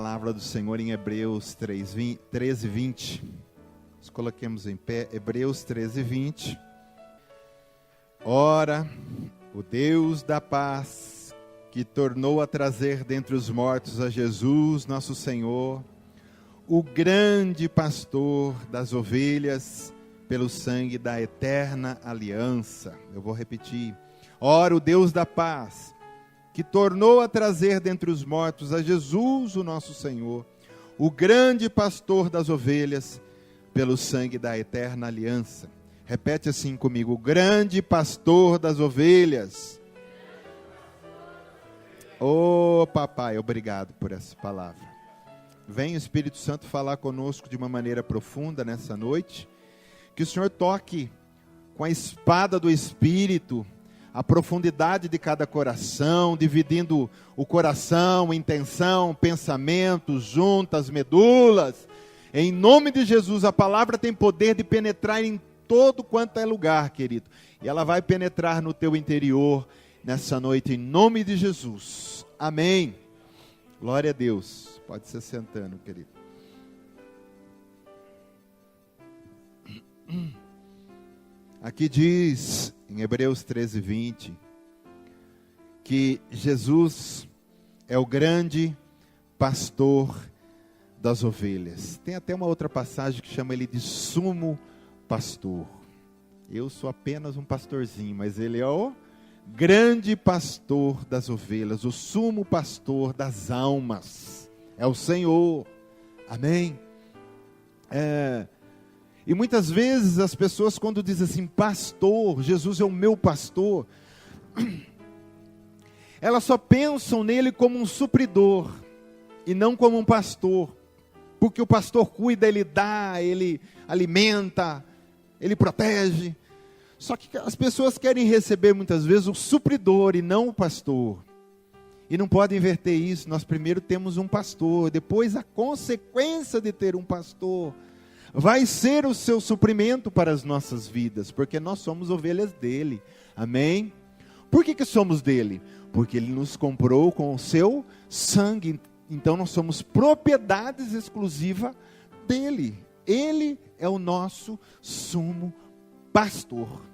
Palavra do Senhor em Hebreus 13:20. Nos coloquemos em pé, Hebreus 13:20. Ora, o Deus da paz, que tornou a trazer dentre os mortos a Jesus, nosso Senhor, o grande pastor das ovelhas, pelo sangue da eterna aliança. Eu vou repetir. Ora, o Deus da paz, que tornou a trazer dentre os mortos a Jesus, o nosso Senhor, o grande pastor das ovelhas, pelo sangue da eterna aliança. Repete assim comigo: o grande pastor das ovelhas. Oh, papai, obrigado por essa palavra. Vem o Espírito Santo falar conosco de uma maneira profunda nessa noite. Que o Senhor toque com a espada do Espírito a profundidade de cada coração, dividindo o coração, intenção, pensamentos, juntas, medulas. Em nome de Jesus, a palavra tem poder de penetrar em todo quanto é lugar, querido. E ela vai penetrar no teu interior nessa noite, em nome de Jesus. Amém. Glória a Deus. Pode se sentando, querido. Aqui diz, em Hebreus 13:20, que Jesus é o grande pastor das ovelhas. Tem até uma outra passagem que chama ele de sumo pastor. Eu sou apenas um pastorzinho, mas ele é o grande pastor das ovelhas, o sumo pastor das almas. É o Senhor. Amém? E muitas vezes as pessoas, quando dizem assim, pastor, Jesus é o meu pastor, elas só pensam nele como um supridor e não como um pastor, porque o pastor cuida, ele dá, ele alimenta, ele protege. Só que as pessoas querem receber muitas vezes o supridor e não o pastor, e não pode inverter isso. Nós primeiro temos um pastor, depois a consequência de ter um pastor vai ser o seu suprimento para as nossas vidas, porque nós somos ovelhas dele. Amém? Por que somos dele? Porque ele nos comprou com o seu sangue. Então nós somos propriedades exclusivas dele. Ele é o nosso sumo pastor.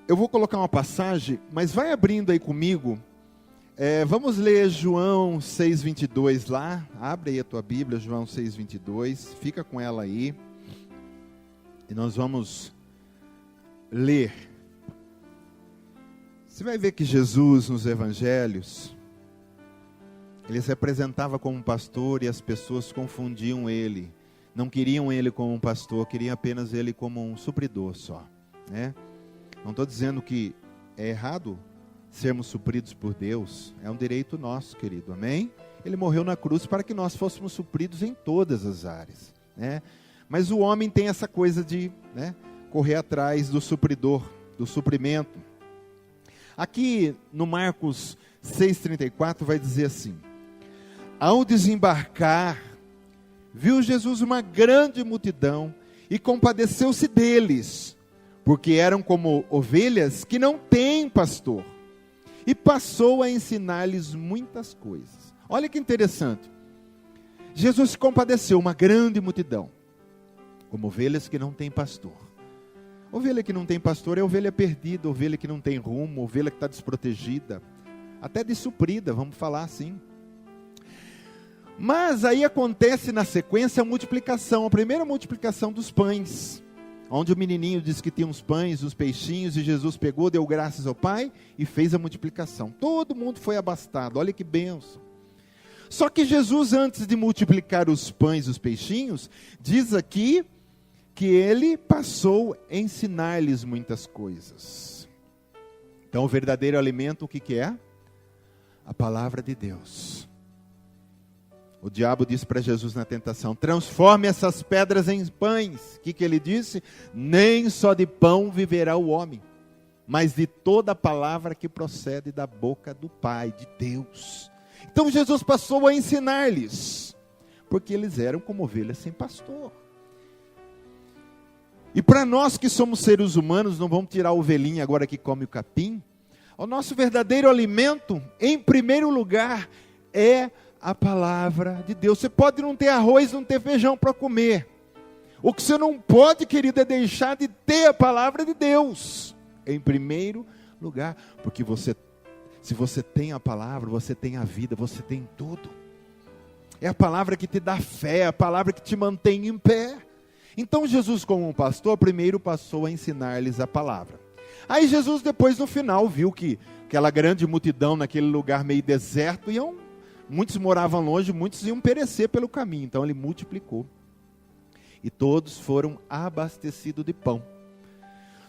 Eu vou colocar uma passagem, mas vai abrindo aí comigo. Vamos ler João 6:22 lá. Abre aí a tua Bíblia, João 6:22. Fica com ela aí. E nós vamos ler. Você vai ver que Jesus nos evangelhos, ele se apresentava como um pastor e as pessoas confundiam ele. Não queriam ele como um pastor, queriam apenas ele como um supridor só, né? Não estou dizendo que é errado sermos supridos por Deus, é um direito nosso, querido, amém? Ele morreu na cruz para que nós fôssemos supridos em todas as áreas, né? Mas o homem tem essa coisa de, né, correr atrás do supridor, do suprimento. Aqui no Marcos 6:34 vai dizer assim: ao desembarcar, viu Jesus uma grande multidão e compadeceu-se deles, porque eram como ovelhas que não têm pastor. E passou a ensinar-lhes muitas coisas. Olha que interessante. Jesus se compadeceu, uma grande multidão, como ovelhas que não têm pastor. Ovelha que não tem pastor é ovelha perdida, ovelha que não tem rumo, ovelha que está desprotegida, até dessuprida, vamos falar assim. Mas aí acontece na sequência a multiplicação, a primeira multiplicação dos pães, onde o menininho disse que tinha uns pães, uns peixinhos, e Jesus pegou, deu graças ao Pai e fez a multiplicação. Todo mundo foi abastado, olha que bênção. Só que Jesus, antes de multiplicar os pães e os peixinhos, diz aqui que ele passou a ensinar-lhes muitas coisas. Então o verdadeiro alimento, o que é? A palavra de Deus. O diabo disse para Jesus na tentação: transforme essas pedras em pães. O que ele disse? Nem só de pão viverá o homem, mas de toda a palavra que procede da boca do Pai, de Deus. Então Jesus passou a ensinar-lhes, porque eles eram como ovelhas sem pastor. E para nós que somos seres humanos, não vamos tirar a ovelhinha agora que come o capim. O nosso verdadeiro alimento, em primeiro lugar, é a palavra de Deus. Você pode não ter arroz, não ter feijão para comer. O que você não pode, querido, é deixar de ter a palavra de Deus em primeiro lugar. Porque se você tem a palavra, você tem a vida, você tem tudo. É a palavra que te dá fé, a palavra que te mantém em pé. Então Jesus, como um pastor, primeiro passou a ensinar-lhes a palavra. Aí Jesus depois no final viu que aquela grande multidão naquele lugar meio deserto, muitos moravam longe, muitos iam perecer pelo caminho. Então ele multiplicou. E todos foram abastecidos de pão.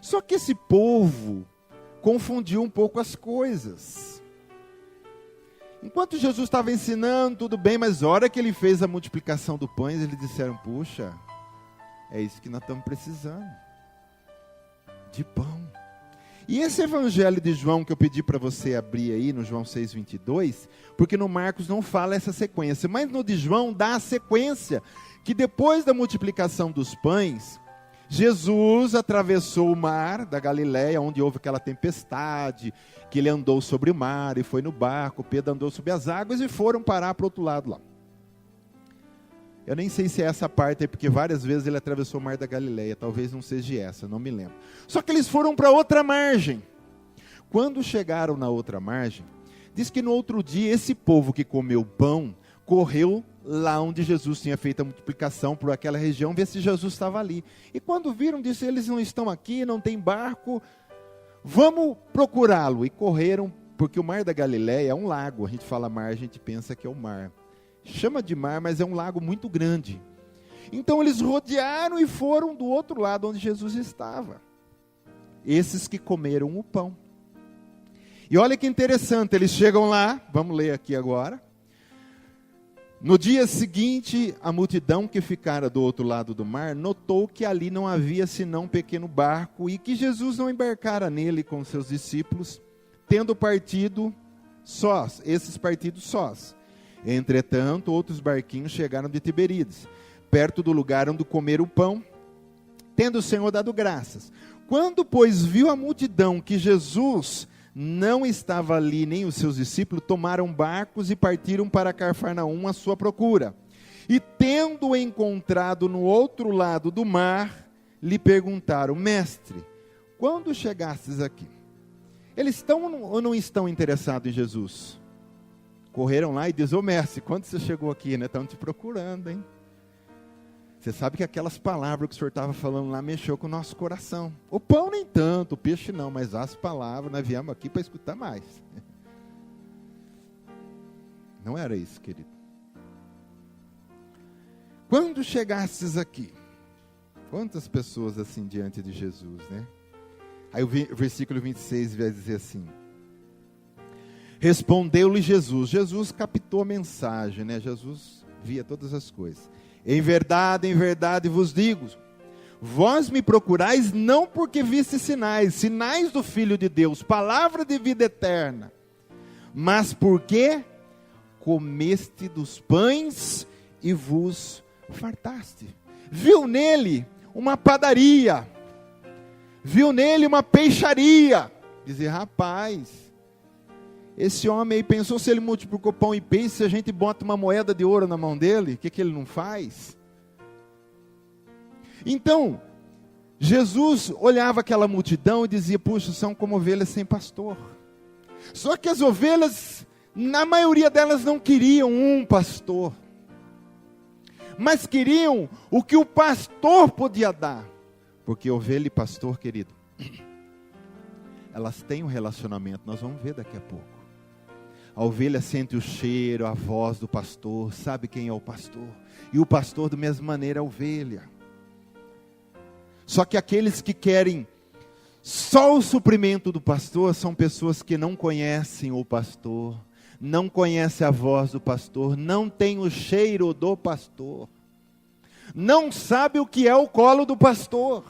Só que esse povo confundiu um pouco as coisas. Enquanto Jesus estava ensinando, tudo bem, mas na hora que ele fez a multiplicação do pães, eles disseram, puxa, é isso que nós estamos precisando, de pão. E esse evangelho de João que eu pedi para você abrir aí, no João 6:22, porque no Marcos não fala essa sequência, mas no de João dá a sequência, que depois da multiplicação dos pães, Jesus atravessou o mar da Galileia, onde houve aquela tempestade, que ele andou sobre o mar e foi no barco, Pedro andou sobre as águas e foram parar para o outro lado lá. Eu nem sei se é essa parte aí, porque várias vezes ele atravessou o mar da Galileia, talvez não seja essa, não me lembro. Só que eles foram para outra margem. Quando chegaram na outra margem, diz que no outro dia esse povo que comeu pão, correu lá onde Jesus tinha feito a multiplicação por aquela região, ver se Jesus estava ali. E quando viram, disse, eles não estão aqui, não tem barco, vamos procurá-lo. E correram, porque o mar da Galileia é um lago, a gente fala mar, a gente pensa que é o mar. Chama de mar, mas é um lago muito grande. Então eles rodearam e foram do outro lado onde Jesus estava. Esses que comeram o pão. E olha que interessante, eles chegam lá, vamos ler aqui agora. No dia seguinte, a multidão que ficara do outro lado do mar notou que ali não havia senão um pequeno barco e que Jesus não embarcara nele com seus discípulos, tendo partido sós, esses partidos sós. Entretanto, outros barquinhos chegaram de Tiberíades, perto do lugar onde comeram o pão, tendo o Senhor dado graças. Quando, pois, viu a multidão que Jesus não estava ali, nem os seus discípulos, tomaram barcos e partiram para Cafarnaum à sua procura. E tendo-o encontrado no outro lado do mar, lhe perguntaram, mestre, quando chegastes aqui? Eles estão ou não estão interessados em Jesus? Correram lá e diz, ô mestre, quando você chegou aqui, né? Estão te procurando, hein? Você sabe que aquelas palavras que o senhor estava falando lá mexeu com o nosso coração. O pão nem tanto, o peixe não, mas as palavras, nós viemos aqui para escutar mais. Não era isso, querido. Quando chegastes aqui, quantas pessoas assim diante de Jesus, né? Aí o versículo 26 vai dizer assim, respondeu-lhe Jesus, Jesus captou a mensagem, né? Jesus via todas as coisas. Em verdade vos digo, vós me procurais não porque viste sinais do Filho de Deus, palavra de vida eterna, mas porque comeste dos pães e vos fartaste. Viu nele uma padaria, viu nele uma peixaria, dizer, rapaz, esse homem aí pensou se ele multiplicou pão e peixe, se a gente bota uma moeda de ouro na mão dele, o que ele não faz? Então, Jesus olhava aquela multidão e dizia, puxa, são como ovelhas sem pastor. Só que as ovelhas, na maioria delas não queriam um pastor, mas queriam o que o pastor podia dar. Porque ovelha e pastor, querido, elas têm um relacionamento, nós vamos ver daqui a pouco. A ovelha sente o cheiro, a voz do pastor, sabe quem é o pastor. E o pastor, da mesma maneira, é a ovelha. Só que aqueles que querem só o suprimento do pastor, são pessoas que não conhecem o pastor, não conhecem a voz do pastor, não têm o cheiro do pastor, não sabem o que é o colo do pastor.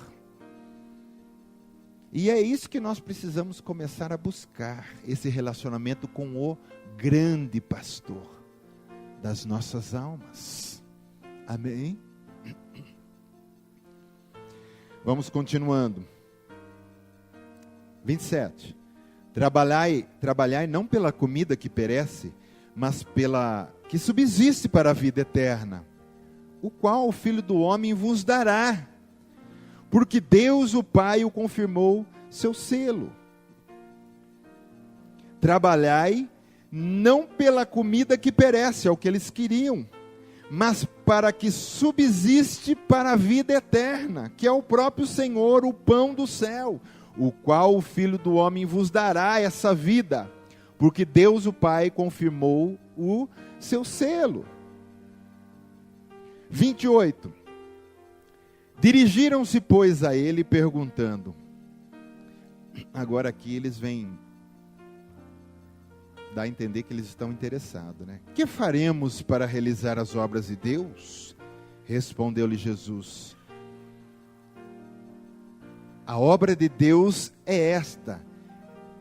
E é isso que nós precisamos começar a buscar, esse relacionamento com o grande pastor das nossas almas. Amém? Vamos continuando. 27. Trabalhai não pela comida que perece, mas pela que subsiste para a vida eterna, o qual o Filho do Homem vos dará, porque Deus o Pai o confirmou seu selo. Trabalhai não pela comida que perece, é o que eles queriam, mas para que subsiste para a vida eterna, que é o próprio Senhor, o pão do céu, o qual o Filho do Homem vos dará essa vida, porque Deus o Pai confirmou o seu selo. 28. Dirigiram-se, pois, a ele perguntando. Agora aqui eles vêm dar a entender que eles estão interessados, né? Que faremos para realizar as obras de Deus? Respondeu-lhe Jesus. A obra de Deus é esta.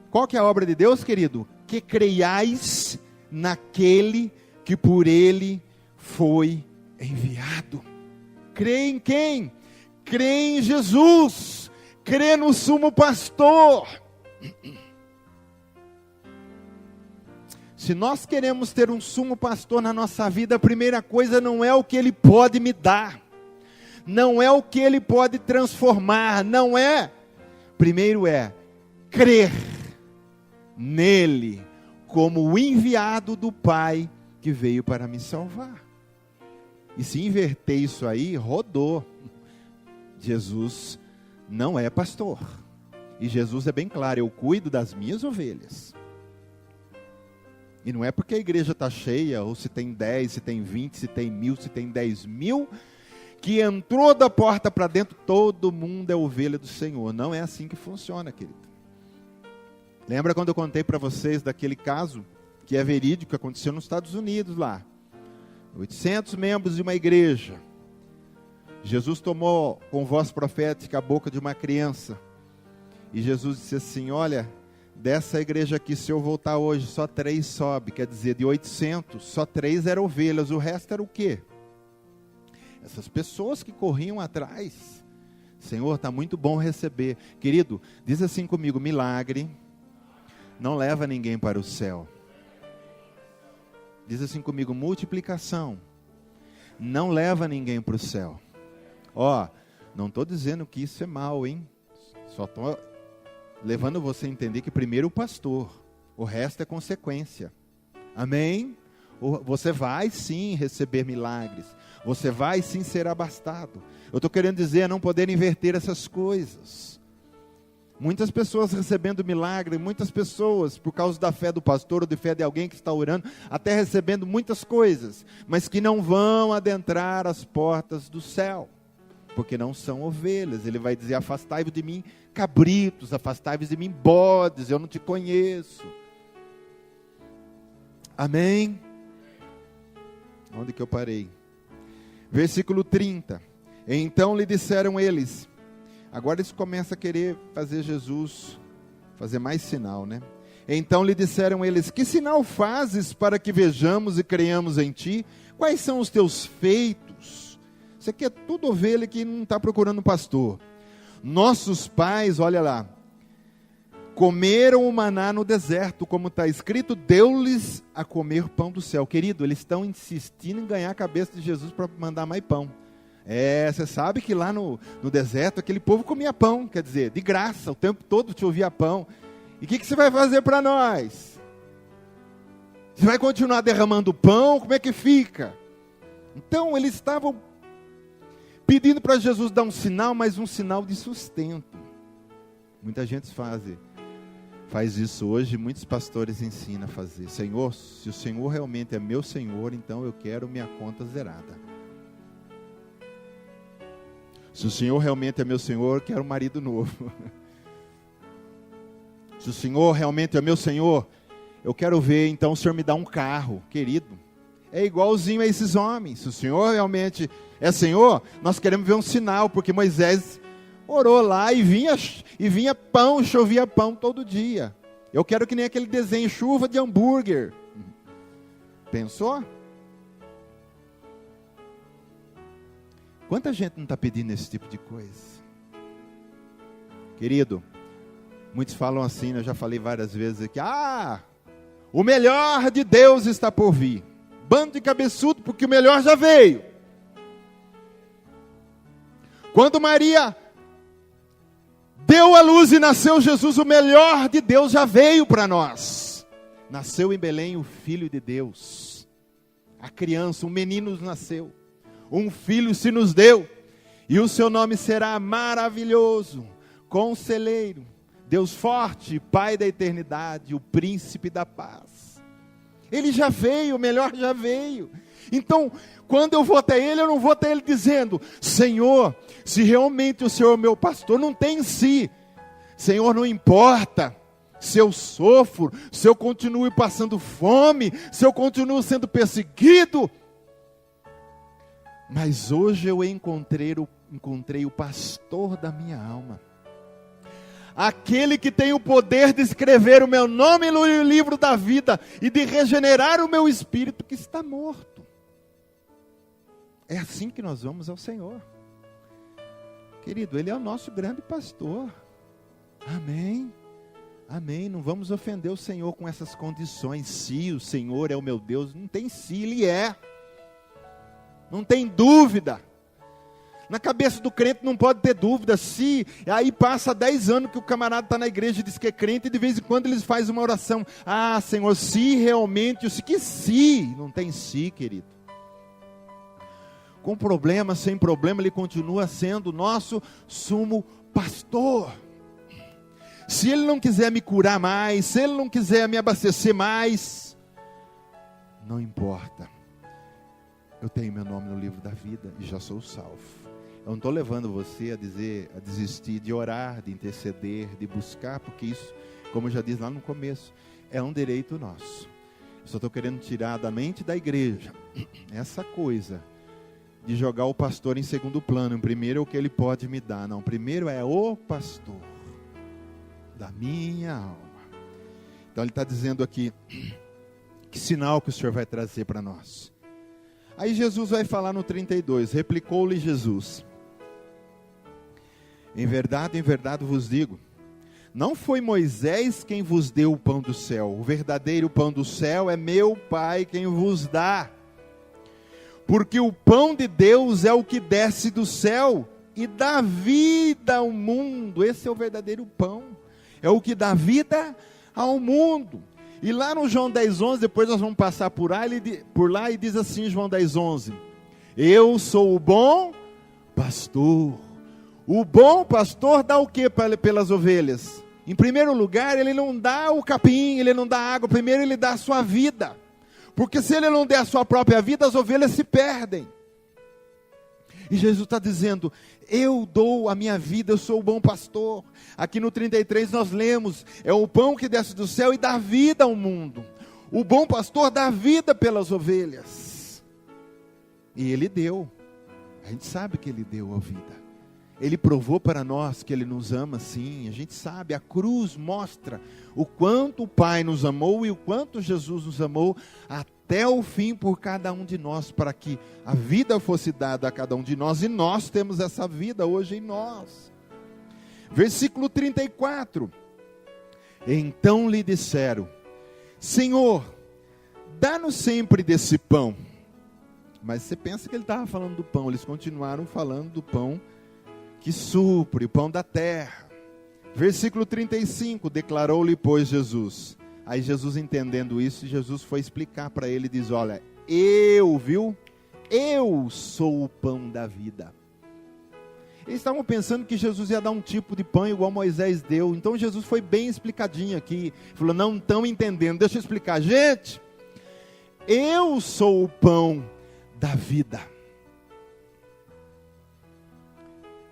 Qual que é a obra de Deus, querido? Que creiais naquele que por ele foi enviado. Crê em quem? Crê em Jesus. Crê no sumo pastor. Se nós queremos ter um sumo pastor na nossa vida, a primeira coisa não é o que ele pode me dar, não é o que ele pode transformar, não é. Primeiro é crer nele como o enviado do Pai que veio para me salvar. E se inverter isso aí, rodou. Jesus não é pastor. E Jesus é bem claro, eu cuido das minhas ovelhas. E não é porque a igreja está cheia, ou se tem 10, se tem 20, se tem 1000, se tem 10.000, que entrou da porta para dentro, todo mundo é ovelha do Senhor. Não é assim que funciona, querido. Lembra quando eu contei para vocês daquele caso, que é verídico, que aconteceu nos Estados Unidos lá. 800 membros de uma igreja. Jesus tomou com voz profética a boca de uma criança. E Jesus disse assim, olha, dessa igreja aqui, se eu voltar hoje, só 3 sobe. Quer dizer, de 800, só 3 eram ovelhas, o resto era o quê? Essas pessoas que corriam atrás. Senhor, está muito bom receber. Querido, diz assim comigo, milagre não leva ninguém para o céu. Diz assim comigo, multiplicação não leva ninguém para o céu. Ó, não estou dizendo que isso é mal, hein? Só estou levando você a entender que primeiro o pastor, o resto é consequência. Amém? Você vai sim receber milagres, você vai sim ser abastado. Eu estou querendo dizer, não poder inverter essas coisas. Muitas pessoas recebendo milagre, muitas pessoas, por causa da fé do pastor ou de fé de alguém que está orando, até recebendo muitas coisas, mas que não vão adentrar as portas do céu, porque não são ovelhas. Ele vai dizer, afastai-vos de mim, cabritos, afastai-vos de mim, bodes, eu não te conheço. Amém? Onde que eu parei? Versículo 30. Então lhe disseram eles, agora eles começam a querer fazer Jesus, fazer mais sinal, né? Então lhe disseram eles, que sinal fazes para que vejamos e creiamos em ti? Quais são os teus feitos? Isso aqui é tudo ovelha que não está procurando pastor. Nossos pais, olha lá, comeram o maná no deserto, como está escrito, deu-lhes a comer pão do céu. Querido, eles estão insistindo em ganhar a cabeça de Jesus para mandar mais pão. Você sabe que lá no deserto, aquele povo comia pão, quer dizer, de graça, o tempo todo te ouvia pão. E o que você vai fazer para nós? Você vai continuar derramando pão? Como é que fica? Então, eles estavam pedindo para Jesus dar um sinal, mas um sinal de sustento. Muita gente faz isso hoje, muitos pastores ensinam a fazer. Senhor, se o Senhor realmente é meu Senhor, então eu quero minha conta zerada. Se o Senhor realmente é meu Senhor, eu quero um marido novo. Se o Senhor realmente é meu Senhor, eu quero ver, então o Senhor me dá um carro, querido. É igualzinho a esses homens. Se o Senhor realmente é Senhor, nós queremos ver um sinal, porque Moisés orou lá e vinha pão, chovia pão todo dia. Eu quero que nem aquele desenho, chuva de hambúrguer. Pensou? Quanta gente não está pedindo esse tipo de coisa? Querido, muitos falam assim, eu já falei várias vezes aqui, O melhor de Deus está por vir. Bando de cabeçudo, porque o melhor já veio. Quando Maria deu a luz e nasceu Jesus, o melhor de Deus já veio para nós. Nasceu em Belém o Filho de Deus. A criança, um menino nos nasceu. Um filho se nos deu. E o seu nome será maravilhoso, Conselheiro, Deus forte, Pai da eternidade, o Príncipe da paz. Ele já veio, o melhor já veio. Então, quando eu vou até Ele, eu não vou até Ele dizendo: Senhor, se realmente o Senhor é meu pastor, não tem em si. Senhor, não importa se eu sofro, se eu continuo passando fome, se eu continuo sendo perseguido. Mas hoje eu encontrei o pastor da minha alma. Aquele que tem o poder de escrever o meu nome no livro da vida e de regenerar o meu espírito que está morto. É assim que nós vamos ao Senhor. Querido, Ele é o nosso grande pastor. Amém. Amém. Não vamos ofender o Senhor com essas condições. Se o Senhor é o meu Deus, não tem se, Ele é. Não tem dúvida. Na cabeça do crente não pode ter dúvida. Se aí passa 10 anos que o camarada está na igreja e diz que é crente, e de vez em quando eles fazem uma oração: ah, Senhor, se realmente, que se, não tem se, querido. Com problema, sem problema, Ele continua sendo nosso sumo pastor. Se Ele não quiser me curar mais, se Ele não quiser me abastecer mais, não importa. Eu tenho meu nome no livro da vida e já sou salvo. Eu não estou levando você a desistir de orar, de interceder, de buscar, porque isso, como eu já disse lá no começo, é um direito nosso. Eu só estou querendo tirar da mente da igreja essa coisa de jogar o pastor em segundo plano. Primeiro é o que ele pode me dar. Não, primeiro é o pastor da minha alma. Então ele está dizendo aqui, que sinal que o Senhor vai trazer para nós? Aí Jesus vai falar no 32, replicou-lhe Jesus: em verdade vos digo, não foi Moisés quem vos deu o pão do céu, o verdadeiro pão do céu é meu Pai quem vos dá. Porque o pão de Deus é o que desce do céu e dá vida ao mundo. Esse é o verdadeiro pão, é o que dá vida ao mundo. E lá no João 10:11, depois nós vamos passar por lá e diz assim, João 10:11: eu sou o bom pastor. O bom pastor dá o que pelas ovelhas? Em primeiro lugar, ele não dá o capim, ele não dá água, primeiro ele dá a sua vida. Porque se ele não der a sua própria vida, as ovelhas se perdem. E Jesus está dizendo: eu dou a minha vida, eu sou o bom pastor. Aqui no 33 nós lemos: é o pão que desce do céu e dá vida ao mundo. O bom pastor dá vida pelas ovelhas. E Ele deu. A gente sabe que Ele deu a vida. Ele provou para nós que Ele nos ama sim. A gente sabe, a cruz mostra o quanto o Pai nos amou e o quanto Jesus nos amou até o fim por cada um de nós, para que a vida fosse dada a cada um de nós, e nós temos essa vida hoje em nós. Versículo 34. Então lhe disseram: Senhor, dá-nos sempre desse pão. Mas você pensa que ele estava falando do pão, eles continuaram falando do pão que supre, o pão da terra. Versículo 35, declarou-lhe, pois, Jesus. Aí Jesus, entendendo isso, Jesus foi explicar para ele, diz: olha, eu sou o pão da vida. Eles estavam pensando que Jesus ia dar um tipo de pão igual Moisés deu. Então Jesus foi bem explicadinho aqui. Falou: não estão entendendo, deixa eu explicar. Gente, eu sou o pão da vida.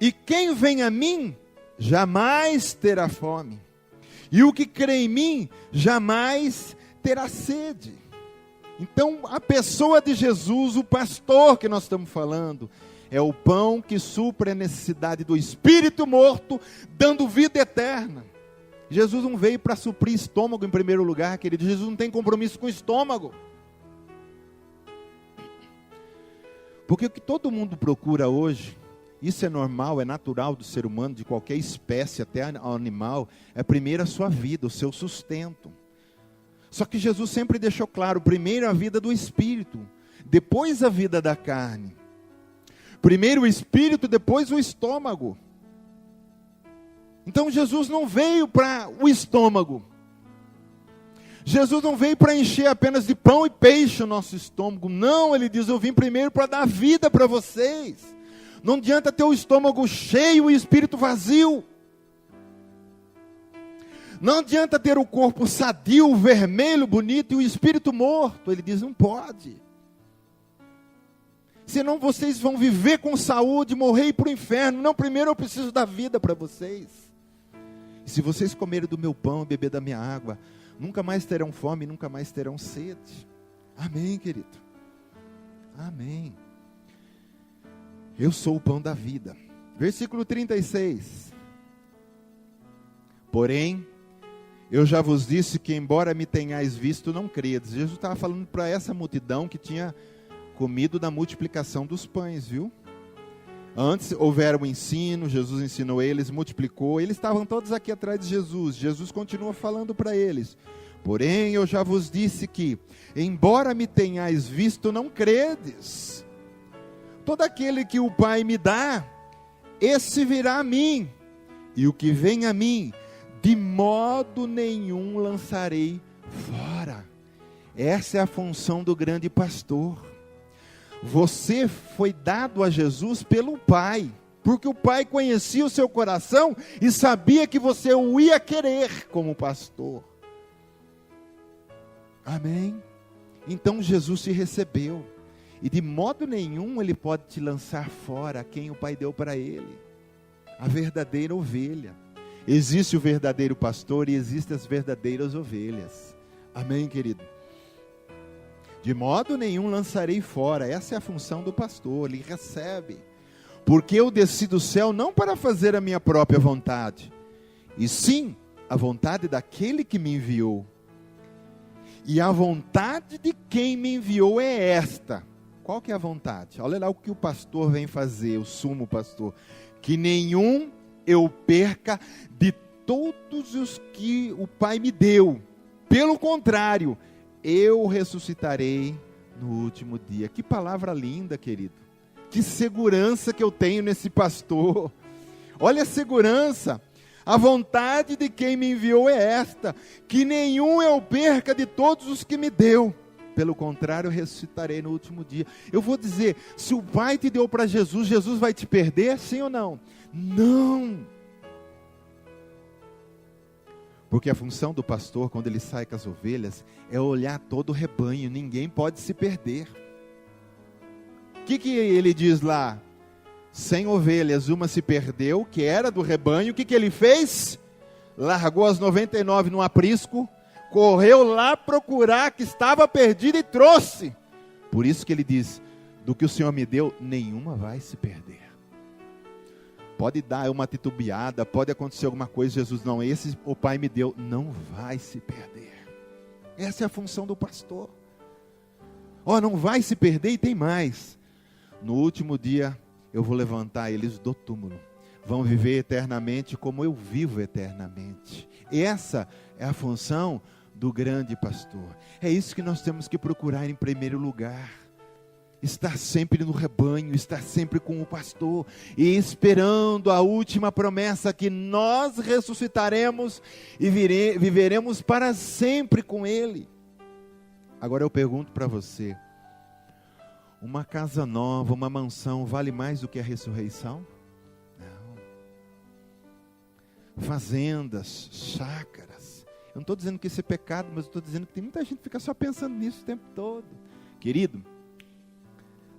E quem vem a mim, jamais terá fome. E o que crê em mim, jamais terá sede. Então, a pessoa de Jesus, o pastor que nós estamos falando, é o pão que supre a necessidade do espírito morto, dando vida eterna. Jesus não veio para suprir estômago em primeiro lugar, querido. Jesus não tem compromisso com o estômago. Porque o que todo mundo procura hoje, isso é normal, é natural do ser humano, de qualquer espécie, até animal, é primeiro a sua vida, o seu sustento. Só que Jesus sempre deixou claro, primeiro a vida do Espírito, depois a vida da carne. Primeiro o Espírito, depois o estômago. Então Jesus não veio para o estômago. Jesus não veio para encher apenas de pão e peixe o nosso estômago. Não, ele diz, eu vim primeiro para dar vida para vocês. Não adianta ter o estômago cheio e o espírito vazio. Não adianta ter o corpo sadio, vermelho, bonito e o espírito morto. Ele diz, não pode. Senão vocês vão viver com saúde, morrer e ir para o inferno. Não, primeiro eu preciso dar vida para vocês. E se vocês comerem do meu pão e beber da minha água, nunca mais terão fome, nunca mais terão sede. Amém, querido? Amém. Eu sou o pão da vida. Versículo 36. Porém, eu já vos disse que embora me tenhais visto, não credes. Jesus estava falando para essa multidão que tinha comido da multiplicação dos pães, viu? Antes houveram um ensino, Jesus ensinou eles, multiplicou. Eles estavam todos aqui atrás de Jesus. Jesus continua falando para eles. Porém, eu já vos disse que, embora me tenhais visto, não credes. Todo aquele que o Pai me dá, esse virá a mim. E o que vem a mim, de modo nenhum lançarei fora. Essa é a função do grande pastor. Você foi dado a Jesus pelo Pai, porque o Pai conhecia o seu coração e sabia que você o ia querer como pastor. Amém? Então Jesus te recebeu, e de modo nenhum ele pode te lançar fora quem o Pai deu para ele, a verdadeira ovelha. Existe o verdadeiro pastor e existem as verdadeiras ovelhas. Amém, querido? De modo nenhum lançarei fora. Essa é a função do pastor, ele recebe. Porque eu desci do céu não para fazer a minha própria vontade, e sim a vontade daquele que me enviou. E a vontade de quem me enviou é esta. Qual que é a vontade? Olha lá o que o pastor vem fazer, o sumo pastor. Que nenhum eu perca de todos os que o Pai me deu. Pelo contrário, eu ressuscitarei no último dia. Que palavra linda, querido. Que segurança que eu tenho nesse pastor. Olha a segurança. A vontade de quem me enviou é esta, que nenhum eu perca de todos os que me deu. Pelo contrário, eu ressuscitarei no último dia. Eu vou dizer, se o Pai te deu para Jesus, Jesus vai te perder, sim ou não? Não. Porque a função do pastor, quando ele sai com as ovelhas, é olhar todo o rebanho, ninguém pode se perder. O que ele diz lá? 100 ovelhas, uma se perdeu, que era do rebanho. O que ele fez? Largou as 99 no aprisco, correu lá procurar que estava perdida e trouxe. Por isso que ele diz, do que o Senhor me deu, nenhuma vai se perder. Pode dar uma titubeada, pode acontecer alguma coisa, Jesus, não, esse o Pai me deu, não vai se perder. Essa é a função do pastor. Não vai se perder e tem mais. No último dia, eu vou levantar eles do túmulo. Vão viver eternamente como eu vivo eternamente. Essa é a função do grande pastor. É isso que nós temos que procurar em primeiro lugar. Estar sempre no rebanho, estar sempre com o pastor, e esperando a última promessa que nós ressuscitaremos e viveremos para sempre com ele. Agora eu pergunto para você, uma casa nova, uma mansão, vale mais do que a ressurreição? Não. Fazendas, chácaras. Eu não estou dizendo que isso é pecado, mas eu estou dizendo que tem muita gente que fica só pensando nisso o tempo todo. Querido,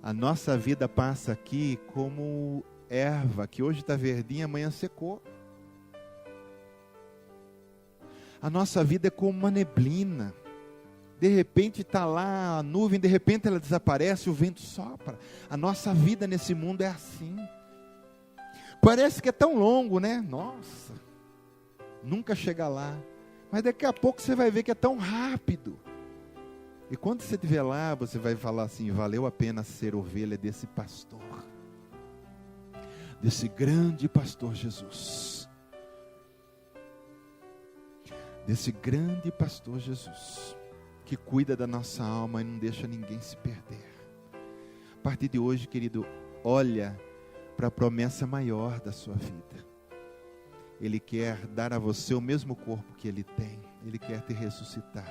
a nossa vida passa aqui como erva, que hoje está verdinha, amanhã secou. A nossa vida é como uma neblina. De repente está lá a nuvem, de repente ela desaparece, o vento sopra. A nossa vida nesse mundo é assim. Parece que é tão longo, né? Nossa, nunca chega lá. Mas daqui a pouco você vai ver que é tão rápido. E quando você estiver lá, você vai falar assim, valeu a pena ser ovelha desse pastor. Desse grande pastor Jesus. Desse grande pastor Jesus. que cuida da nossa alma e não deixa ninguém se perder. A partir de hoje, querido, olha para a promessa maior da sua vida. Ele quer dar a você o mesmo corpo que Ele tem. Ele quer te ressuscitar.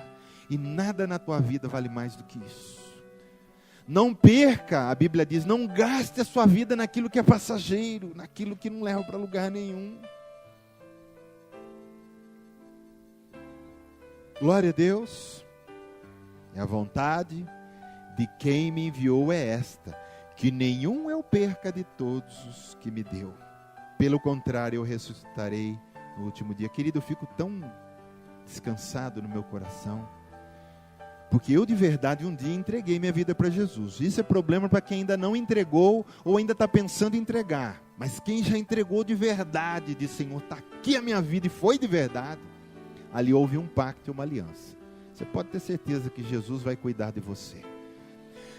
E nada na tua vida vale mais do que isso. Não perca, a Bíblia diz, não gaste a sua vida naquilo que é passageiro, naquilo que não leva para lugar nenhum. Glória a Deus. E a vontade de quem me enviou é esta, que nenhum eu perca de todos os que me deu. Pelo contrário, eu ressuscitarei no último dia. Querido, eu fico tão descansado no meu coração, porque eu de verdade um dia entreguei minha vida para Jesus. Isso é problema para quem ainda não entregou ou ainda está pensando em entregar. Mas quem já entregou de verdade, disse: Senhor, está aqui a minha vida, e foi de verdade, ali houve um pacto e uma aliança. Você pode ter certeza que Jesus vai cuidar de você.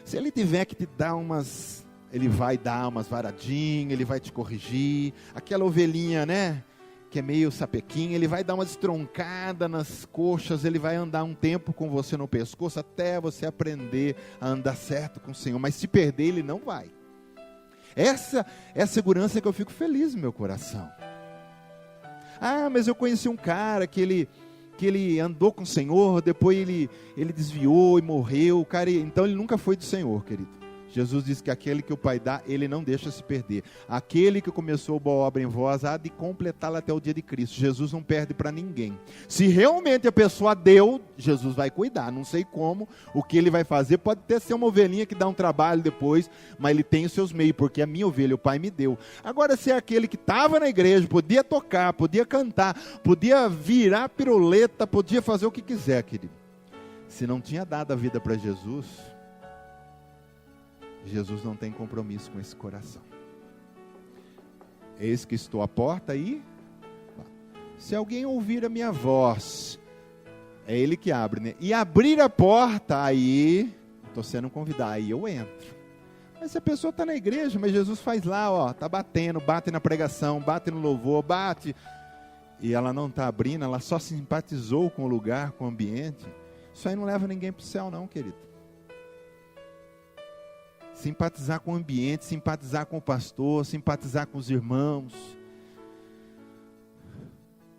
Se Ele tiver que te dar Ele vai dar umas varadinhas, Ele vai te corrigir. Aquela ovelhinha, né, que é meio sapequinha, Ele vai dar uma estroncada nas coxas, Ele vai andar um tempo com você no pescoço, até você aprender a andar certo com o Senhor. Mas se perder, Ele não vai. Essa é a segurança que eu fico feliz no meu coração. Ah, mas eu conheci um cara que ele andou com o Senhor, depois ele desviou e morreu. O cara, então ele nunca foi do Senhor, querido. Jesus disse que aquele que o Pai dá, Ele não deixa se perder. Aquele que começou a boa obra em vós, há de completá-la até o dia de Cristo. Jesus não perde para ninguém. Se realmente a pessoa deu, Jesus vai cuidar. Não sei como, o que Ele vai fazer. Pode até ser uma ovelhinha que dá um trabalho depois, mas Ele tem os seus meios, porque a minha ovelha, o Pai me deu. Agora, se é aquele que estava na igreja, podia tocar, podia cantar, podia virar piruleta, podia fazer o que quiser, querido. Se não tinha dado a vida para Jesus, Jesus não tem compromisso com esse coração. Eis que estou à porta e se alguém ouvir a minha voz, é Ele que abre, né? E abrir a porta, aí estou sendo convidado, aí eu entro. Mas se a pessoa está na igreja, mas Jesus faz lá, ó, está batendo, bate na pregação, bate no louvor, bate, e ela não está abrindo, ela só simpatizou com o lugar, com o ambiente, isso aí não leva ninguém para o céu não, querido. Simpatizar com o ambiente, simpatizar com o pastor, simpatizar com os irmãos,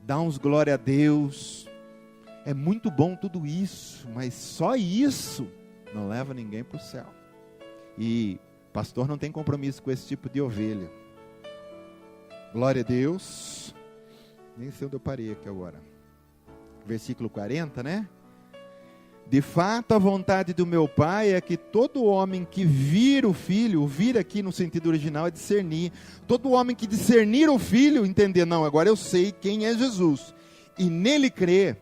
dar uns glória a Deus, é muito bom tudo isso, mas só isso não leva ninguém para o céu. E pastor não tem compromisso com esse tipo de ovelha. Glória a Deus. Nem sei onde eu parei aqui agora. Versículo 40, né? De fato, a vontade do meu Pai é que todo homem que vir o Filho, o vir aqui no sentido original é discernir, todo homem que discernir o Filho, entender, não, agora eu sei quem é Jesus, e nele crer,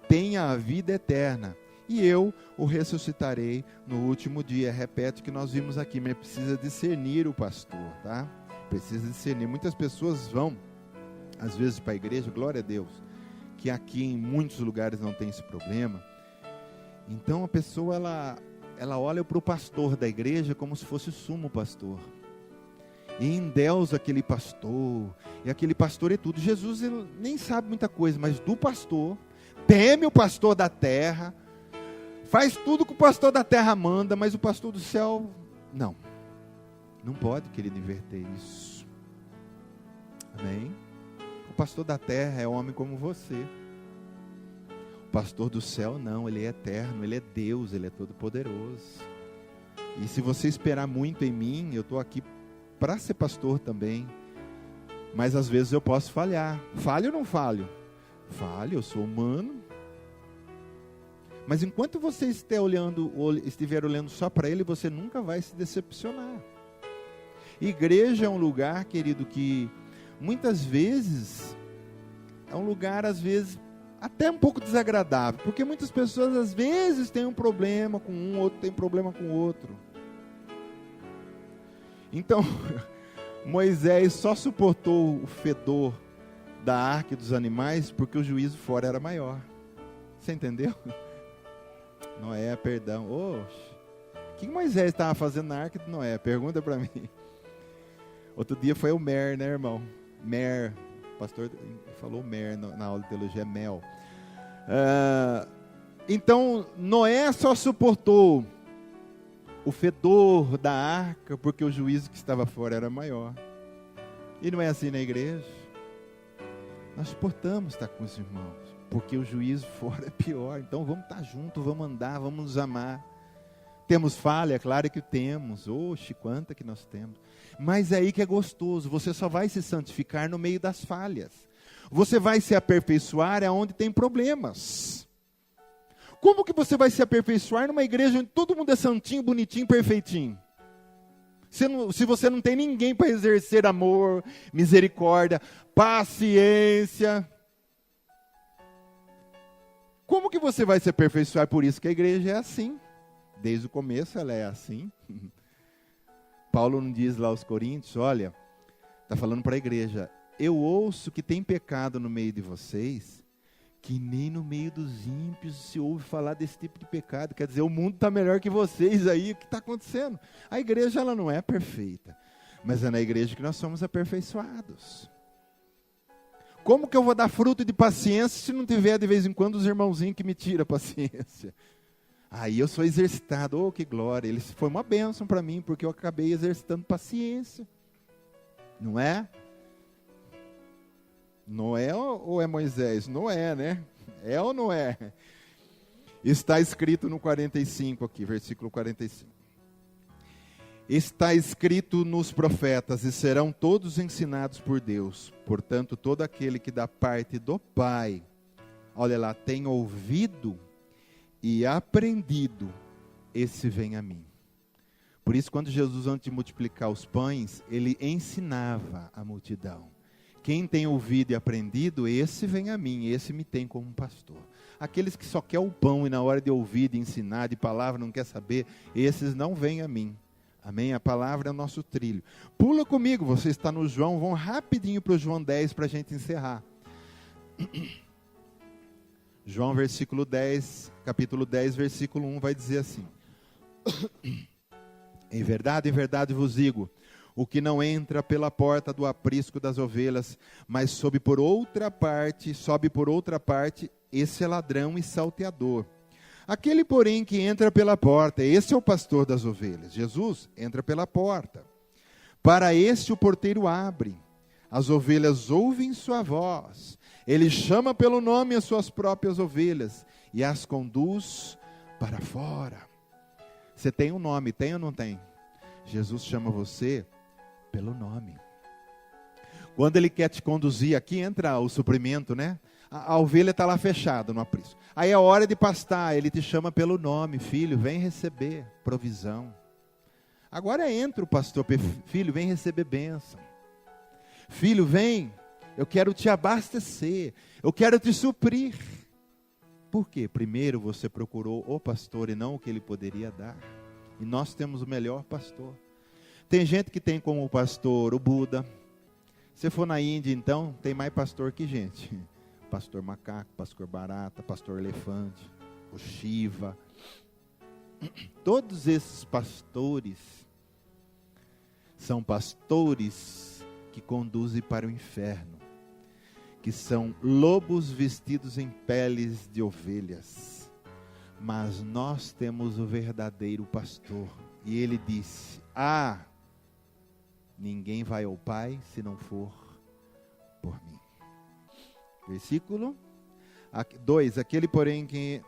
tenha a vida eterna, e eu o ressuscitarei no último dia. Repete o que nós vimos aqui, mas precisa discernir o pastor, tá? Precisa discernir. Muitas pessoas vão, às vezes, para a igreja, glória a Deus, que aqui em muitos lugares não tem esse problema. Então a pessoa, ela olha para o pastor da igreja como se fosse o sumo pastor. E endeusa aquele pastor. E aquele pastor é tudo. Jesus, ele nem sabe muita coisa, mas do pastor, teme o pastor da terra, faz tudo que o pastor da terra manda, mas o pastor do céu, não. Não pode, querido, inverter isso. Amém? O pastor da terra é homem como você. Pastor do céu não, ele é eterno, ele é Deus, ele é todo poderoso. E se você esperar muito em mim, eu estou aqui para ser pastor também, mas às vezes eu posso falhar. Falho ou não falho? Falho, eu sou humano. Mas enquanto você estiver olhando só para ele, você nunca vai se decepcionar. Igreja é um lugar, querido, que muitas vezes é um lugar, às vezes, até um pouco desagradável, porque muitas pessoas às vezes têm um problema com um, outro tem problema com o outro. Então, Moisés só suportou o fedor da arca e dos animais porque o juízo fora era maior. Você entendeu? Noé, perdão. O que Moisés estava fazendo na arca de Noé? Pergunta para mim. Outro dia foi o Mer, né, irmão? Mer. O pastor falou mer na aula de teologia, é mel. Então, Noé só suportou o fedor da arca, porque o juízo que estava fora era maior. E não é assim na igreja. Nós suportamos estar com os irmãos, porque o juízo fora é pior. Então vamos estar juntos, vamos andar, vamos nos amar. Temos falha? Claro que temos. Oxe, quanta que nós temos. Mas é aí que é gostoso. Você só vai se santificar no meio das falhas. Você vai se aperfeiçoar onde tem problemas. Como que você vai se aperfeiçoar numa igreja onde todo mundo é santinho, bonitinho, perfeitinho? Se você não tem ninguém para exercer amor, misericórdia, paciência, como que você vai se aperfeiçoar? Por isso que a igreja é assim. Desde o começo ela é assim. Paulo não diz lá aos Coríntios, olha, está falando para a igreja, eu ouço que tem pecado no meio de vocês, que nem no meio dos ímpios se ouve falar desse tipo de pecado. Quer dizer, o mundo está melhor que vocês aí, o que está acontecendo? A igreja ela não é perfeita, mas é na igreja que nós somos aperfeiçoados. Como que eu vou dar fruto de paciência se não tiver de vez em quando os irmãozinhos que me tiram a paciência? Aí eu sou exercitado, oh que glória, ele foi uma bênção para mim, porque eu acabei exercitando paciência, não é? Noé ou é Moisés? Noé, né? É ou não é? Está escrito no 45 aqui, versículo 45. Está escrito nos profetas, e serão todos ensinados por Deus. Portanto, todo aquele que da parte do Pai, olha lá, tem ouvido e aprendido, esse vem a mim. Por isso, quando Jesus, antes de multiplicar os pães, ele ensinava a multidão. Quem tem ouvido e aprendido, esse vem a mim, esse me tem como pastor. Aqueles que só querem o pão e na hora de ouvir, de ensinar, de palavra, não quer saber, esses não vêm a mim. Amém? A palavra é o nosso trilho. Pula comigo, você está no João, vão rapidinho para o João 10 para a gente encerrar. João versículo 10, capítulo 10, versículo 1 vai dizer assim. Em verdade vos digo, o que não entra pela porta do aprisco das ovelhas, mas sobe por outra parte, esse é ladrão e salteador. Aquele, porém, que entra pela porta, esse é o pastor das ovelhas. Jesus entra pela porta. Para este o porteiro abre. As ovelhas ouvem sua voz. Ele chama pelo nome as suas próprias ovelhas e as conduz para fora. Você tem um nome, tem ou não tem? Jesus chama você pelo nome. Quando ele quer te conduzir, aqui entra o suprimento, né? A ovelha está lá fechada no aprisco. Aí é hora de pastar, ele te chama pelo nome, filho, vem receber provisão. Agora entra o pastor, filho, vem receber bênção. Filho, vem, eu quero te abastecer, eu quero te suprir. Por quê? Primeiro você procurou o pastor e não o que ele poderia dar. E nós temos o melhor pastor. Tem gente que tem como pastor o Buda. Se for na Índia, então, tem mais pastor que gente. Pastor macaco, pastor barata, pastor elefante, o Shiva. Todos esses pastores são pastores que conduzem para o inferno, que são lobos vestidos em peles de ovelhas. Mas nós temos o verdadeiro pastor. E ele disse, ninguém vai ao Pai se não for por mim. Versículo 2, aquele porém que...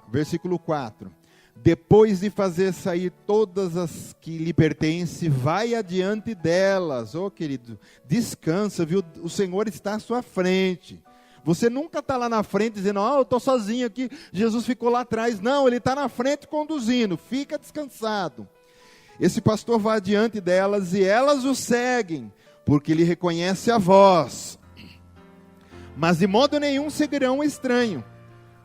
versículo 4. Depois de fazer sair todas as que lhe pertencem, vai adiante delas. Querido, descansa, viu? O Senhor está à sua frente. Você nunca está lá na frente dizendo, eu estou sozinho aqui, Jesus ficou lá atrás. Não, ele está na frente conduzindo, fica descansado. Esse pastor vai adiante delas e elas o seguem, porque ele reconhece a voz. Mas de modo nenhum seguirão o estranho,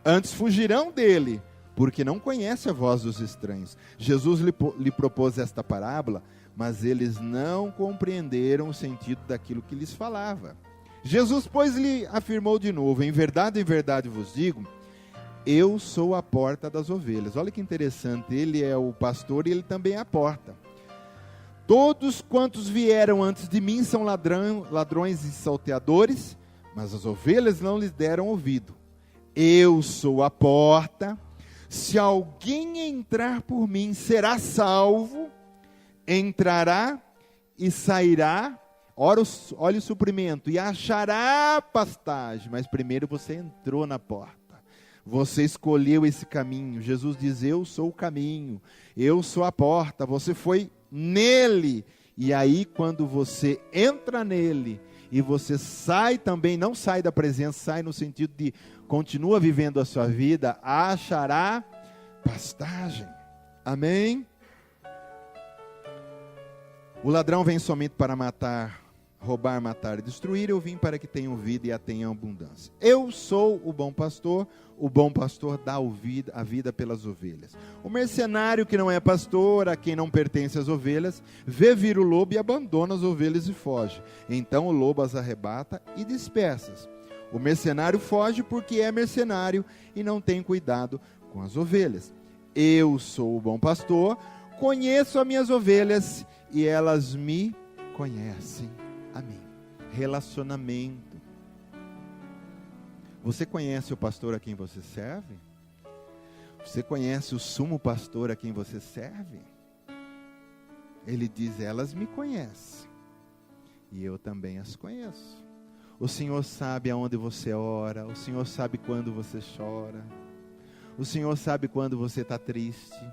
antes fugirão dele, porque não conhece a voz dos estranhos. Jesus lhe propôs esta parábola, mas eles não compreenderam o sentido daquilo que lhes falava. Jesus, pois, lhe afirmou de novo, em verdade vos digo, eu sou a porta das ovelhas. Olha que interessante, ele é o pastor e ele também é a porta. Todos quantos vieram antes de mim são ladrões e salteadores, mas as ovelhas não lhes deram ouvido. Eu sou a porta. Se alguém entrar por mim, será salvo, entrará e sairá, olha o suprimento, e achará pastagem. Mas primeiro você entrou na porta. Você escolheu esse caminho. Jesus diz, eu sou o caminho, eu sou a porta. Você foi nele. E aí quando você entra nele, e você sai também, não sai da presença, sai no sentido de continua vivendo a sua vida, achará pastagem. Amém? O ladrão vem somente para matar, roubar, matar e destruir. Eu vim para que tenham vida e a tenham abundância. Eu sou o bom pastor dá a vida pelas ovelhas. O mercenário que não é pastor, a quem não pertence as ovelhas, vê vir o lobo e abandona as ovelhas e foge. Então o lobo as arrebata e dispersa. O mercenário foge porque é mercenário e não tem cuidado com as ovelhas. Eu sou o bom pastor, conheço as minhas ovelhas e elas me conhecem. Amém. Relacionamento. Você conhece o pastor a quem você serve? Você conhece o sumo pastor a quem você serve? Ele diz, elas me conhecem e eu também as conheço. O Senhor sabe aonde você ora, o Senhor sabe quando você chora, o Senhor sabe quando você está triste,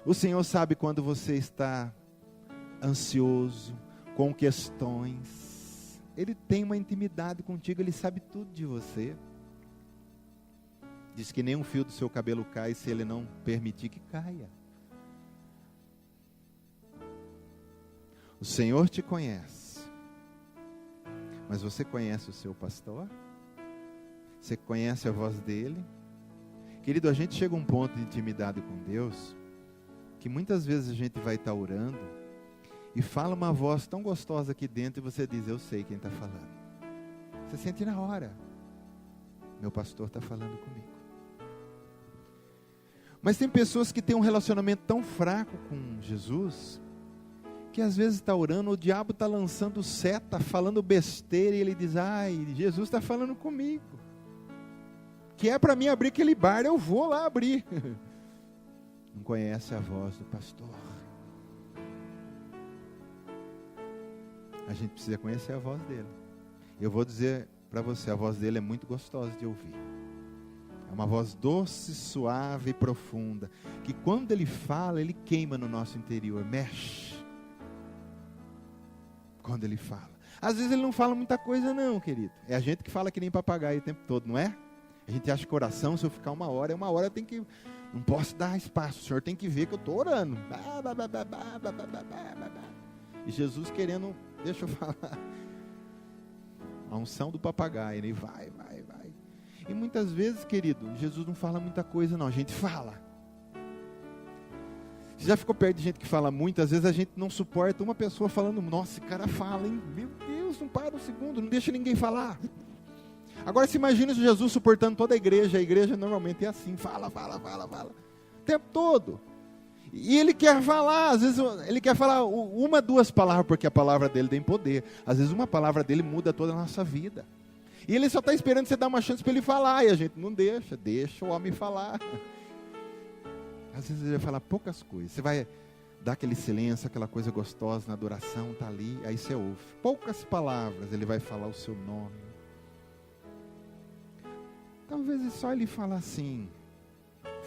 o Senhor sabe quando você está ansioso, com questões. Ele tem uma intimidade contigo, Ele sabe tudo de você. Diz que nem um fio do seu cabelo cai se Ele não permitir que caia. O Senhor te conhece. Mas você conhece o seu pastor? Você conhece a voz dele? Querido, a gente chega a um ponto de intimidade com Deus, que muitas vezes a gente vai estar orando, e fala uma voz tão gostosa aqui dentro, e você diz, eu sei quem está falando. Você sente na hora, meu pastor está falando comigo. Mas tem pessoas que têm um relacionamento tão fraco com Jesus, que às vezes está orando, o diabo está lançando seta, falando besteira, e ele diz, ai, Jesus está falando comigo, que é para mim abrir aquele bar, eu vou lá abrir. Não conhece a voz do pastor. A gente precisa conhecer a voz dele. Eu vou dizer para você, a voz dele é muito gostosa de ouvir. É uma voz doce, suave e profunda, que quando ele fala, ele queima no nosso interior, mexe. Quando ele fala. Às vezes ele não fala muita coisa não, querido. É a gente que fala que nem papagaio o tempo todo, não é? A gente acha que oração, se eu ficar uma hora eu tenho que... Não posso dar espaço, o Senhor tem que ver que eu estou orando. E Jesus querendo, deixa eu falar. A unção do papagaio, ele vai. E muitas vezes, querido, Jesus não fala muita coisa não, a gente fala. Você já ficou perto de gente que fala muito? Às vezes a gente não suporta uma pessoa falando, nossa, esse cara fala, hein? Meu Deus, não para um segundo, não deixa ninguém falar. Agora se imagina Jesus suportando toda a igreja normalmente é assim, fala, o tempo todo. E ele quer falar, às vezes ele quer falar uma, duas palavras, porque a palavra dele tem poder. Às vezes uma palavra dele muda toda a nossa vida. E ele só está esperando você dar uma chance para ele falar, e a gente não deixa o homem falar. Às vezes ele vai falar poucas coisas, você vai dar aquele silêncio, aquela coisa gostosa na adoração, está ali, aí você ouve. Poucas palavras, ele vai falar o seu nome. Talvez só ele falar assim,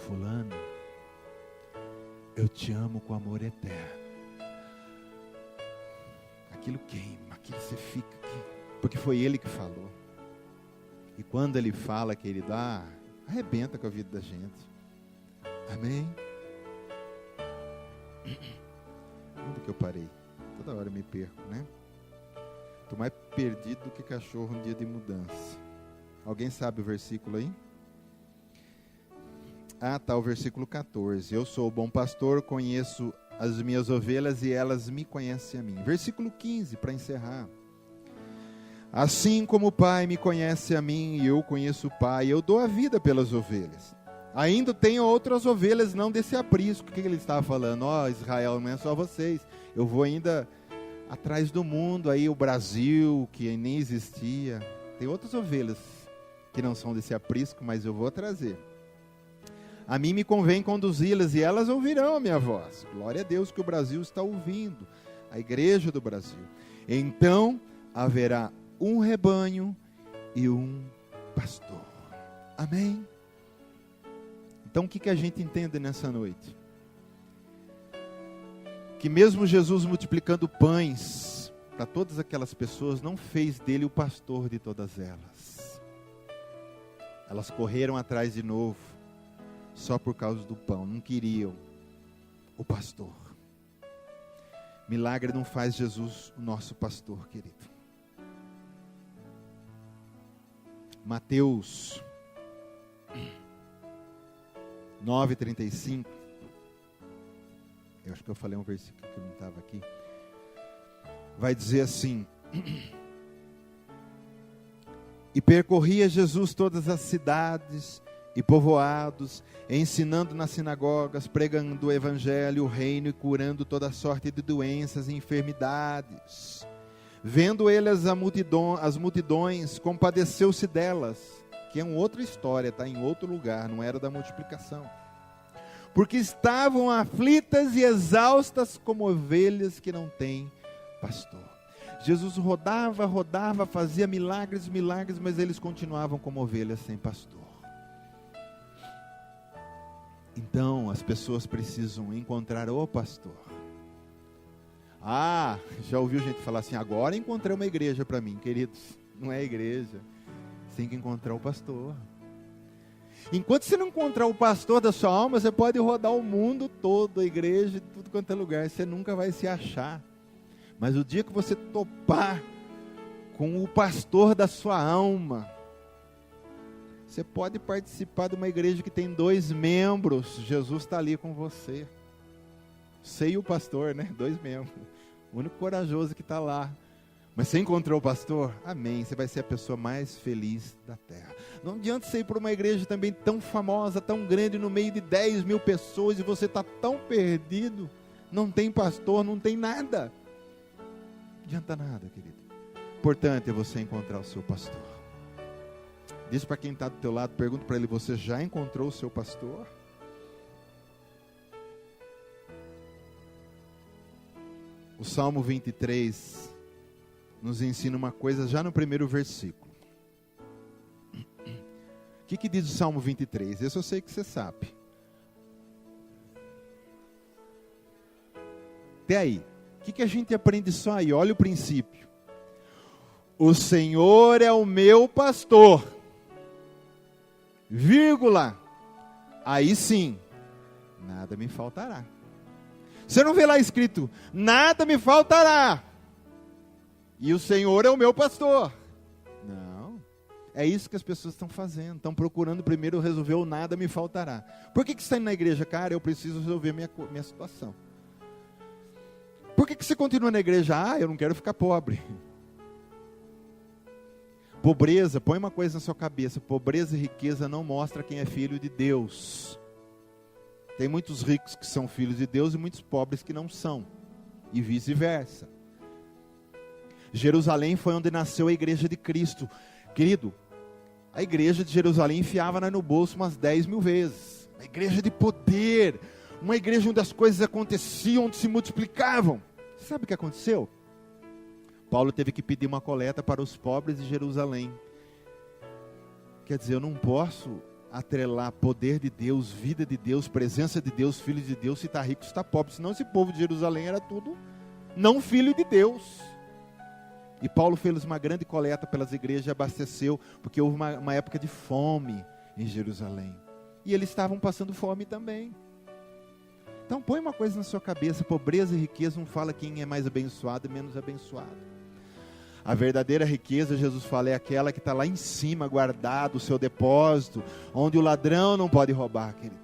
fulano, eu te amo com amor eterno. Aquilo queima, aquilo você fica aqui, porque foi ele que falou. E quando ele fala, querido, arrebenta com a vida da gente. Amém? Onde que eu parei? Toda hora eu me perco, né? Estou mais perdido do que cachorro um dia de mudança. Alguém sabe o versículo aí? Tá, o versículo 14. Eu sou o bom pastor, conheço as minhas ovelhas e elas me conhecem a mim. Versículo 15, para encerrar. Assim como o Pai me conhece a mim e eu conheço o Pai, eu dou a vida pelas ovelhas. Ainda tenho outras ovelhas, não desse aprisco. O que ele estava falando? Israel, não é só vocês. Eu vou ainda atrás do mundo, aí o Brasil, que nem existia. Tem outras ovelhas que não são desse aprisco, mas eu vou trazer. A mim me convém conduzi-las e elas ouvirão a minha voz. Glória a Deus que o Brasil está ouvindo, a igreja do Brasil. Então haverá um rebanho e um pastor. Amém? Então o que a gente entende nessa noite? Que mesmo Jesus multiplicando pães para todas aquelas pessoas, não fez dele o pastor de todas elas. Elas correram atrás de novo, só por causa do pão, não queriam o pastor. Milagre não faz Jesus o nosso pastor, querido. Mateus 9:35. Eu acho que eu falei um versículo que não estava aqui. Vai dizer assim: e percorria Jesus todas as cidades e povoados, ensinando nas sinagogas, pregando o evangelho, o reino e curando toda sorte de doenças e enfermidades. Vendo ele as multidões, compadeceu-se delas, que é uma outra história, está em outro lugar, não era da multiplicação. Porque estavam aflitas e exaustas como ovelhas que não têm pastor. Jesus rodava, fazia milagres, mas eles continuavam como ovelhas sem pastor. Então, as pessoas precisam encontrar o pastor. Ah, já ouviu gente falar assim, agora encontrei uma igreja para mim. Queridos, não é igreja. Você tem que encontrar o pastor. Enquanto você não encontrar o pastor da sua alma, você pode rodar o mundo todo, a igreja, tudo quanto é lugar. Você nunca vai se achar. Mas o dia que você topar com o pastor da sua alma, você pode participar de uma igreja que tem 2 membros. Jesus está ali com você. Você e o pastor, né? 2 membros. O único corajoso que está lá. Mas você encontrou o pastor? Amém. Você vai ser a pessoa mais feliz da terra. Não adianta você ir para uma igreja também tão famosa, tão grande, no meio de 10 mil pessoas, e você está tão perdido. Não tem pastor, não tem nada. Não adianta nada, querido. Importante é você encontrar o seu pastor. Diz para quem está do teu lado, pergunta para ele, você já encontrou o seu pastor? O Salmo 23 nos ensina uma coisa já no primeiro versículo. O que diz o Salmo 23? Esse eu sei que você sabe. Até aí. O que a gente aprende só aí? Olha o princípio. O Senhor é o meu pastor. Vírgula. Aí sim, nada me faltará. Você não vê lá escrito, nada me faltará. E o Senhor é o meu pastor. Não. É isso que as pessoas estão fazendo. Estão procurando primeiro resolver o nada me faltará. Por que você está indo na igreja? Cara, eu preciso resolver minha situação. Por que você continua na igreja? Ah, eu não quero ficar pobre. Pobreza, põe uma coisa na sua cabeça. Pobreza e riqueza não mostra quem é filho de Deus. Tem muitos ricos que são filhos de Deus e muitos pobres que não são. E vice-versa. Jerusalém foi onde nasceu a igreja de Cristo. Querido, a igreja de Jerusalém enfiava no bolso umas 10 mil vezes. Uma igreja de poder. Uma igreja onde as coisas aconteciam, onde se multiplicavam. Sabe o que aconteceu? Paulo teve que pedir uma coleta para os pobres de Jerusalém. Quer dizer, eu não posso atrelar poder de Deus, vida de Deus, presença de Deus, filho de Deus, se está rico, se está pobre. Senão esse povo de Jerusalém era tudo não filho de Deus. E Paulo fez uma grande coleta pelas igrejas e abasteceu, porque houve uma época de fome em Jerusalém. E eles estavam passando fome também. Então põe uma coisa na sua cabeça, pobreza e riqueza não fala quem é mais abençoado e menos abençoado. A verdadeira riqueza, Jesus fala, é aquela que está lá em cima, guardado, o seu depósito, onde o ladrão não pode roubar, querido.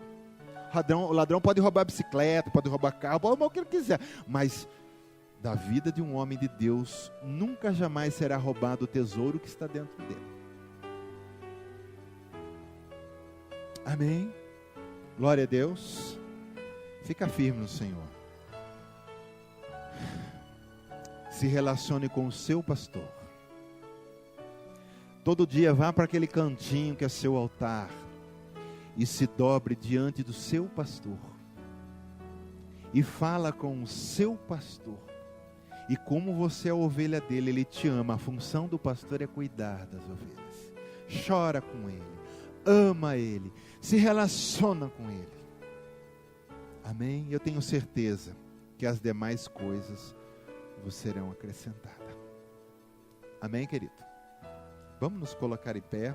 O ladrão pode roubar bicicleta, pode roubar carro, pode roubar o que ele quiser, mas da vida de um homem de Deus, nunca jamais será roubado o tesouro que está dentro dele. Amém? Glória a Deus. Fica firme no Senhor. Se relacione com o seu pastor. Todo dia vá para aquele cantinho que é seu altar e se dobre diante do seu pastor. E fala com o seu pastor. E como você é a ovelha dele, ele te ama. A função do pastor é cuidar das ovelhas. Chora com ele, ama ele, se relaciona com ele. Amém? Eu tenho certeza que as demais coisas vos serão acrescentadas. Amém, querido? Vamos nos colocar em pé.